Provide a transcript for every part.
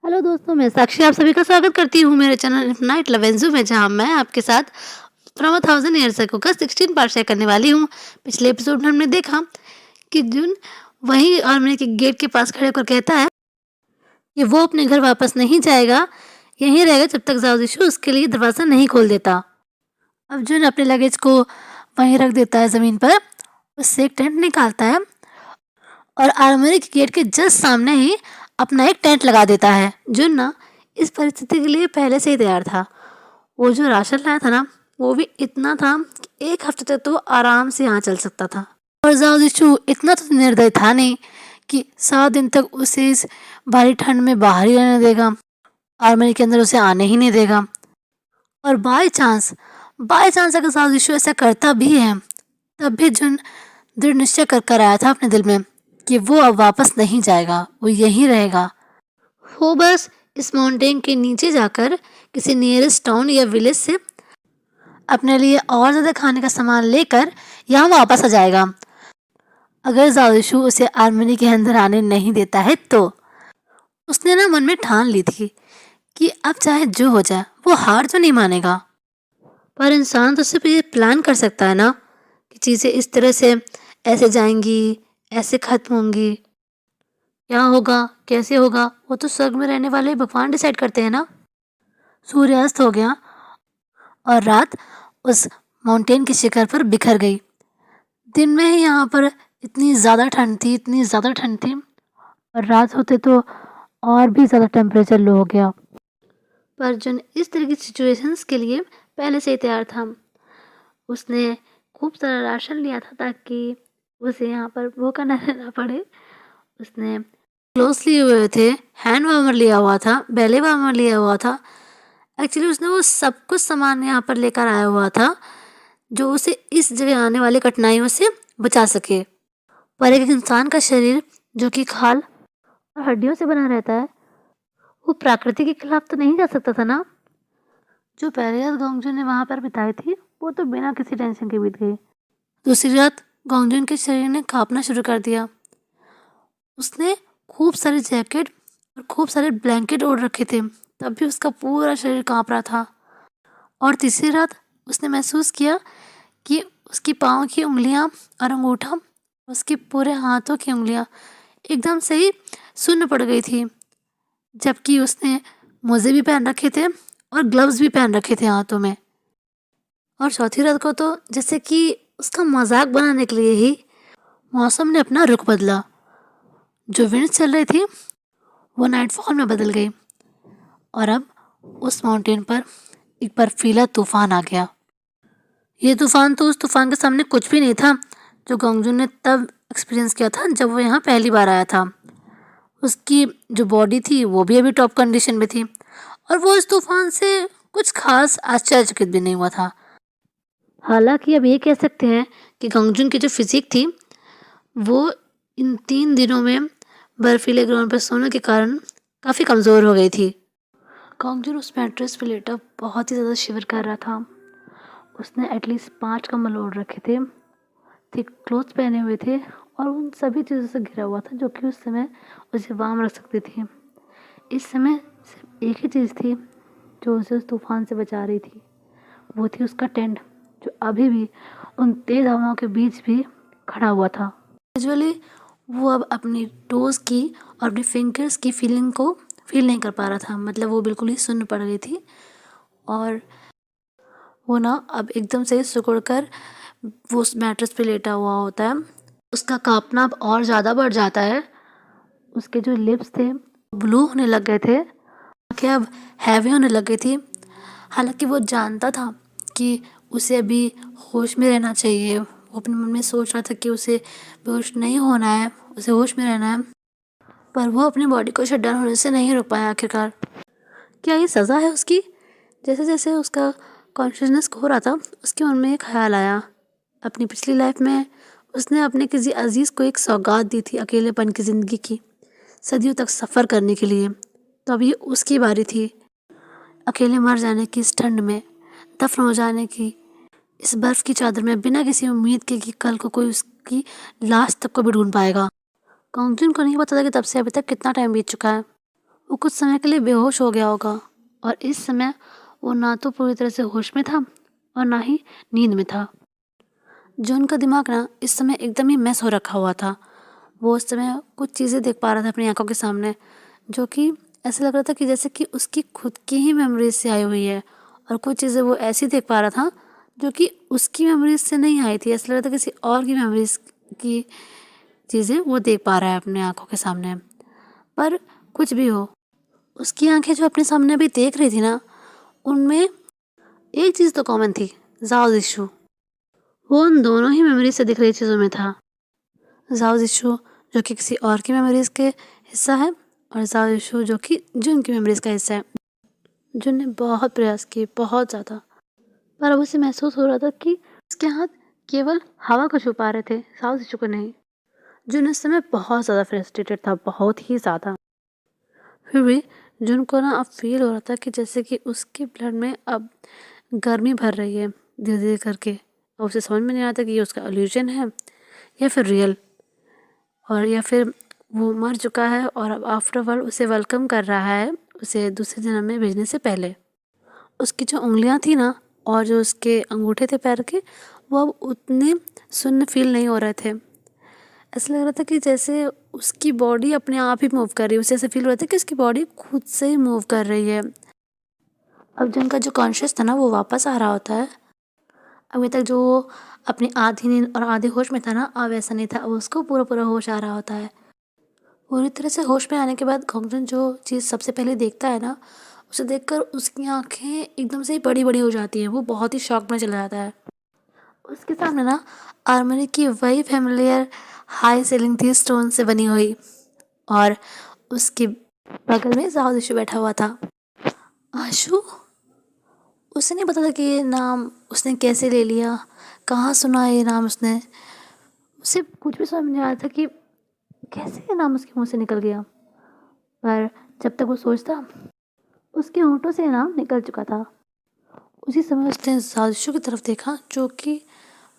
Hello दोस्तों, मैं साक्षी आप सभी का स्वागत करती हूँ मेरे चैनल नाइट लवेंजू में, जहाँ मैं आपके साथ फ्रॉम 1000 ईयर्स अगो का 16 पार्ट शेयर करने वाली हूँ। पिछले एपिसोड में हमने देखा कि जुन वहीं आर्मी के गेट के पास खड़े होकर कहता है कि वो अपने घर वापस नहीं जाएगा, यहीं रहेगा जब तक जाओ दिशु उसके लिए दरवाज़ा नहीं खोल देता। अब जुन अपने लगेज को वहीं रख देता है ज़मीन पर, उससे एक टेंट निकालता है और आर्मरी के गेट के जस्ट सामने ही अपना एक टेंट लगा देता है। जुन ना इस परिस्थिति के लिए पहले से ही तैयार था। वो जो राशन लाया था ना, वो भी इतना था कि 1 हफ्ते तक तो आराम से यहाँ चल सकता था। और जाओ दिशु इतना तो निर्दय था नहीं कि 7 दिन तक उसे इस भारी ठंड में बाहर ही रहने देगा, आर्मरी के अंदर उसे आने ही नहीं देगा। और बाय चांस अगर जाओ दिशु ऐसा करता भी है, तब भी जुन दृढ़ निश्चय कर आया था अपने दिल में कि वो अब वापस नहीं जाएगा, वो यहीं रहेगा। वो बस इस माउंटेन के नीचे जाकर किसी नियरेस्ट टाउन या विलेज से अपने लिए और ज़्यादा खाने का सामान लेकर यहाँ वापस आ जाएगा। अगर जाओशु उसे आर्मनी के अंदर आने नहीं देता है तो उसने ना मन में ठान ली थी कि अब चाहे जो हो जाए वो हार तो नहीं मानेगा। पर इंसान तो सिर्फ ये प्लान कर सकता है ना कि चीज़ें इस तरह से ऐसे जाएंगी, ऐसे खत्म होंगी। क्या होगा, कैसे होगा, वो तो स्वर्ग में रहने वाले भगवान डिसाइड करते हैं ना। सूर्यास्त हो गया और रात उस माउंटेन के शिखर पर बिखर गई। दिन में ही यहाँ पर इतनी ज़्यादा ठंड थी, इतनी ज़्यादा ठंड थी, और रात होते तो और भी ज़्यादा टेम्परेचर लो हो गया। पर जुन इस तरह की सिचुएशंस के लिए पहले से ही तैयार था। उसने खूब सारा राशन लिया था ताकि उसे यहाँ पर भूखा न रहना पड़े। उसने क्लोथ्स लिए हुए थे, हैंड वार्मर लिया हुआ था, बेली वार्मर लिया हुआ था। एक्चुअली उसने वो सब कुछ सामान यहाँ पर लेकर आया हुआ था जो उसे इस जगह आने वाली कठिनाइयों से बचा सके। पर एक इंसान का शरीर जो कि खाल और हड्डियों से बना रहता है, वो प्रकृति के खिलाफ तो नहीं जा सकता था ना। जो पहली रात गोंगजू ने वहाँ पर बिताई थी, वो तो बिना किसी टेंशन के बीत गई। दूसरी रात गोंगजून के शरीर ने कांपना शुरू कर दिया। उसने खूब सारे जैकेट और खूब सारे ब्लैंकेट ओढ़ रखे थे, तब भी उसका पूरा शरीर कांप रहा था। और तीसरी रात उसने महसूस किया कि उसकी पाँव की उंगलियां और अंगूठा, उसके पूरे हाथों की उंगलियां एकदम से ही सुन्न पड़ गई थी, जबकि उसने मोजे भी पहन रखे थे और ग्लव्स भी पहन रखे थे हाथों में। और चौथी रात को तो जैसे कि उसका मजाक बनाने के लिए ही मौसम ने अपना रुख बदला। जो विंड चल रही थी वो नाइटफॉल में बदल गई और अब उस माउंटेन पर एक बर्फीला तूफान आ गया। ये तूफान तो उस तूफान के सामने कुछ भी नहीं था जो गोंगजू ने तब एक्सपीरियंस किया था जब वो यहाँ पहली बार आया था। उसकी जो बॉडी थी वो भी अभी टॉप कंडीशन में थी और वो इस तूफान से कुछ खास आश्चर्यचकित भी नहीं हुआ था। हालांकि अब ये कह सकते हैं कि गोंगजून की जो फिजिक थी वो इन 3 दिनों में बर्फीले ग्राउंड पर सोने के कारण काफ़ी कमज़ोर हो गई थी। गोंगजून उस मैट्रेस पर लेटा बहुत ही ज़्यादा शिवर कर रहा था। उसने एटलीस्ट 5 कंबल ओढ़ रखे थे, थिक क्लोथ्स पहने हुए थे और उन सभी चीज़ों से घिरा हुआ था जो कि उस समय उसे वार्म रख सकती थी। इस समय सिर्फ एक ही चीज़ थी जो उसे उस तूफान से बचा रही थी, वो थी उसका टेंट, जो अभी भी उन तेज़ हवाओं के बीच भी खड़ा हुआ था। ग्रेजुअली वो अब अपनी टोज़ की और अपनी फिंगर्स की फीलिंग को फील नहीं कर पा रहा था, मतलब वो बिल्कुल ही सुन्न पड़ गई थी और वो ना अब एकदम से सिकुड़ कर वो उस मैट्रेस पे लेटा हुआ होता है। उसका कांपना अब और ज़्यादा बढ़ जाता है। उसके जो लिप्स थे ब्लू होने लग गए थे, आँखें अब हैवी होने लग गई थी। हालांकि वो जानता था कि उसे अभी होश में रहना चाहिए। वो अपने मन में सोच रहा था कि उसे बेहोश नहीं होना है, उसे होश में रहना है, पर वो अपनी बॉडी को शट डाउन होने से नहीं रोक पाया आखिरकार। क्या ये सज़ा है उसकी? जैसे जैसे उसका कॉन्शियसनेस खो रहा था, उसके मन में एक ख्याल आया। अपनी पिछली लाइफ में उसने अपने किसी अजीज़ को एक सौगात दी थी अकेलेपन की ज़िंदगी की, सदियों तक सफ़र करने के लिए। तो अभी उसकी बारी थी अकेले मर जाने की इस ठंड में, दफन हो जाने की इस बर्फ़ की चादर में, बिना किसी उम्मीद के कि कल को कोई उसकी लाश तक को भी ढूंढ पाएगा। गोंगजून को नहीं पता था कि तब से अभी तक कितना टाइम बीत चुका है। वो कुछ समय के लिए बेहोश हो गया होगा और इस समय वो ना तो पूरी तरह से होश में था और ना ही नींद में था। जॉन का दिमाग ना इस समय एकदम ही मैस हो रखा हुआ था। वो उस समय कुछ चीज़ें देख पा रहा था अपनी आंखों के सामने, जो कि ऐसा लग रहा था कि जैसे कि उसकी खुद की ही मेमोरीज से आई हुई है, और कुछ चीज़ें वो ऐसी देख पा रहा था जो कि उसकी मेमोरीज से नहीं आई थी। ऐसा लग रहा था किसी और की मेमोरीज की चीज़ें वो देख पा रहा है अपने आंखों के सामने। पर कुछ भी हो, उसकी आंखें जो अपने सामने अभी देख रही थी ना, उनमें एक चीज़ तो कॉमन थी, जाओ इशू। वो उन दोनों ही मेमोरीज से दिख रही चीज़ों में था। जाओ इशू जो कि किसी और की मेमोरीज के हिस्सा है, और जाओ इशू जो कि जुन की मेमोरीज का हिस्सा है। जुन ने बहुत प्रयास किए, बहुत ज़्यादा, पर अब उसे महसूस हो रहा था कि उसके हाथ केवल हवा को छू पा रहे थे, जाओ इशू को नहीं। जुन इस समय बहुत ज़्यादा फ्रस्ट्रेटेड था, बहुत ही ज़्यादा। फिर भी जुन को ना अब फील हो रहा था कि जैसे कि उसके ब्लड में अब गर्मी भर रही है धीरे धीरे करके, और उसे समझ में नहीं आता कि ये उसका इल्यूजन है या फिर रियल, और या फिर वो मर चुका है और अब आफ्टर वर्ल्ड उसे वेलकम कर रहा है, उसे दूसरे जन्म में भेजने से पहले। उसकी जो उंगलियां थी ना और जो उसके अंगूठे थे पैर के, वो अब उतने सुन्न फील नहीं हो रहे थे। ऐसा लग रहा था कि जैसे उसकी बॉडी अपने आप ही मूव कर रही है। उसे ऐसा फील हो रहा था कि उसकी बॉडी खुद से ही मूव कर रही है। अब जो उनका जो कॉन्शियस था ना वो वापस आ रहा होता है। अभी तक जो वो अपनी आधी नींद और आधे होश में था ना, अब ऐसा नहीं था, अब उसको पूरा पूरा होश आ रहा होता है। पूरी तरह से होश में आने के बाद गॉन्गजन जो चीज़ सबसे पहले देखता है ना, उसे देखकर उसकी आंखें एकदम से बड़ी बड़ी हो जाती हैं। वो बहुत ही शॉक में चला जाता है। उसके सामने ना आर्मरी की वही फेमिलियर हाई सीलिंग थी, स्टोन से बनी हुई, और उसके बगल में जाओ आशु बैठा हुआ था। आशु, उसे नहीं पता था कि ये नाम उसने कैसे ले लिया, कहाँ सुना ये नाम उसने। उसे कुछ भी समझ नहीं आ रहा था कि कैसे ये नाम उसके मुंह से निकल गया। पर जब तक वो सोचता, उसके होंठों से ये नाम निकल चुका था। उसी समय उसने जादू की तरफ देखा, जो कि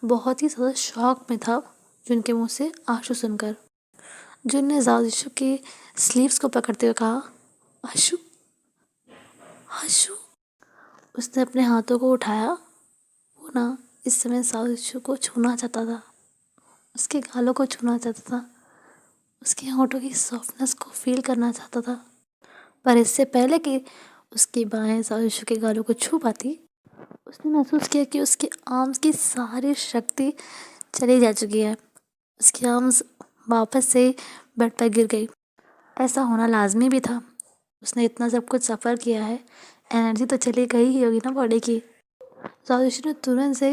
बहुत ही ज़्यादा शॉक में था जिनके मुंह से आशु सुनकर। जिन ने जादू की स्लीव्स को पकड़ते हुए कहा, आशु, आशु। उसने अपने हाथों को उठाया। वो ना इस समय जादू को छूना चाहता था, उसके गालों को छूना चाहता था, उसके होठों की सॉफ्टनेस को फील करना चाहता था। पर इससे पहले कि उसकी बाहें जादू के गालों को छू पाती, उसने महसूस किया कि उसके आर्म्स की सारी शक्ति चली जा चुकी है। उसकी आर्म्स वापस से बेड पर गिर गई। ऐसा होना लाजमी भी था। उसने इतना सब कुछ सफ़र किया है, एनर्जी तो चली गई ही होगी ना बॉडी की। जादूशी ने तुरंत से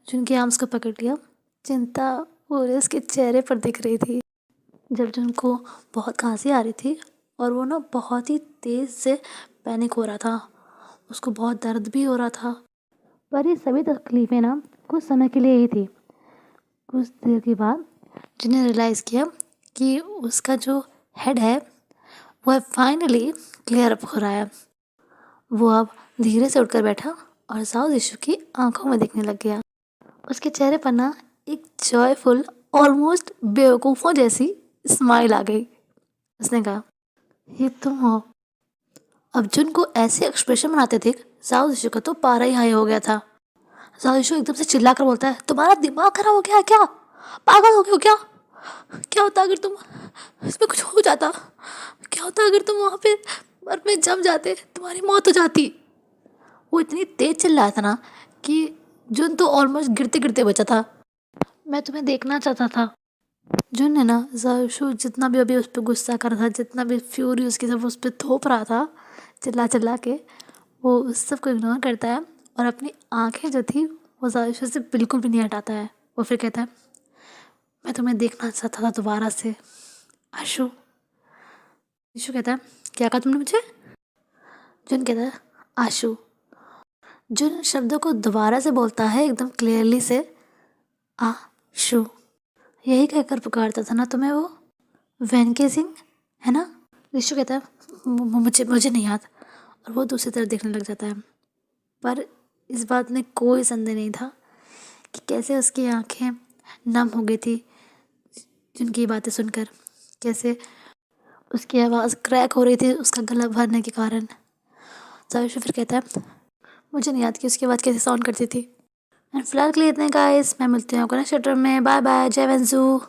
जिनके आर्म्स को पकड़ लिया। चिंता पूरे उसके चेहरे पर दिख रही थी। जब जिनको बहुत खांसी आ रही थी और वो ना बहुत ही तेज़ से पैनिक हो रहा था, उसको बहुत दर्द भी हो रहा था। पर ये सभी तकलीफ़ें ना कुछ समय के लिए ही थी। कुछ देर के बाद जिन्हें रियलाइज़ किया कि उसका जो हेड है वह फाइनली क्लियर अप हो रहा है। वो अब धीरे से उठकर बैठा और जाओ यीशु की आंखों में देखने लग गया। उसके चेहरे पर ना एक जॉयफुल, ऑलमोस्ट बेवकूफ़ों जैसी स्माइल आ गई। उसने कहा, ये तुम हो। अब जुन को ऐसे एक्सप्रेशन बनाते थे, जाओ यीशु का तो पारा ही हाई हो गया था। जाओ यीशु एकदम से चिल्लाकर बोलता है, तुम्हारा दिमाग खराब हो गया है क्या? पागल हो गए हो क्या? क्या होता अगर तुम इसमें कुछ हो जाता? क्या होता अगर तुम वहाँ पे बर्फ में जम जाते? तुम्हारी मौत हो जाती। वो इतनी तेज चिल्लाया था ना कि जुन तो ऑलमोस्ट गिरते गिरते बचा था। मैं तुम्हें देखना चाहता था। जुन ने ना जायशु जितना भी अभी उस पर गुस्सा कर रहा था, जितना भी फ्यूरी उसकी सब उस पर थोप रहा था चिल्ला चिल्ला के, वो उस सब को इग्नोर करता है और अपनी आंखें जो थी वो जायशु से बिल्कुल भी नहीं हटाता है। वो फिर कहता है, मैं तुम्हें देखना चाहता था दोबारा से आशु। आशु कहता है, क्या कहा तुमने मुझे? जुन कहता है, आशु। जुन शब्दों को दोबारा से बोलता है एकदम क्लियरली से, आशु। यही कहकर पुकारता था ना तुम्हें वो वैनके सिंह, है ना? ऋषु कहता है, मुझे मुझे नहीं याद, और वो दूसरी तरफ देखने लग जाता है। पर इस बात में कोई संदेह नहीं था कि कैसे उसकी आंखें नम हो गई थी जिनकी बातें सुनकर, कैसे उसकी आवाज़ क्रैक हो रही थी उसका गला भरने के कारण। सावित्री फिर कहता है, मुझे नहीं याद कि उसकी आवाज़ कैसे साउंड करती थी। एंड फिलहाल के लिए इतने गाइस, मैं मिलती हूँ आपको नेक्स्ट चैप्टर में। बाय बाय, जय वेंजू।